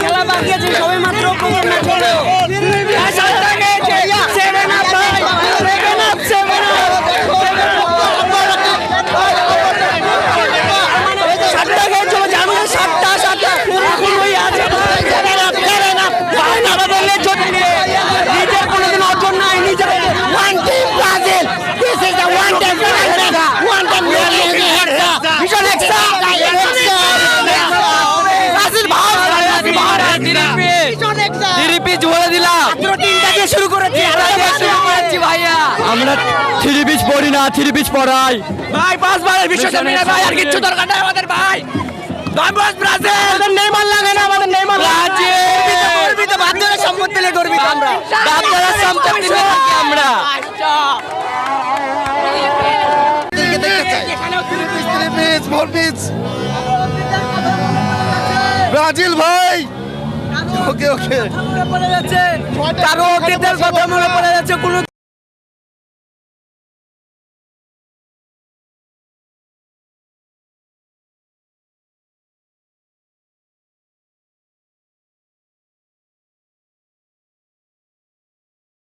খেলা বাকি আছে, সবে মাত্র প্রথম ম্যাচ হলো। আমরা থ্রি পিচ পড়ি না, থ্রি পিচ পড়াই ভাই 5 বারের বিশ্ব চ্যাম্পিয়ন ভাই, আর কিচ্ছু দরকার নাই আমাদের ভাই। ভাই ব্রাজিল, আমাদের নেইমার লাগে না, আমাদের নেইমার ব্রাজিল গর্বিত, বাধ্যতার সম্পত্তি নিয়ে গর্বিত আমরা, বাধ্যতার সম্পত্তি নিয়ে আমরা। ব্রাজিল ভাই, ওকে ওকে, কারো অতীতের কথা মনে পড়ে যাচ্ছে, কোনো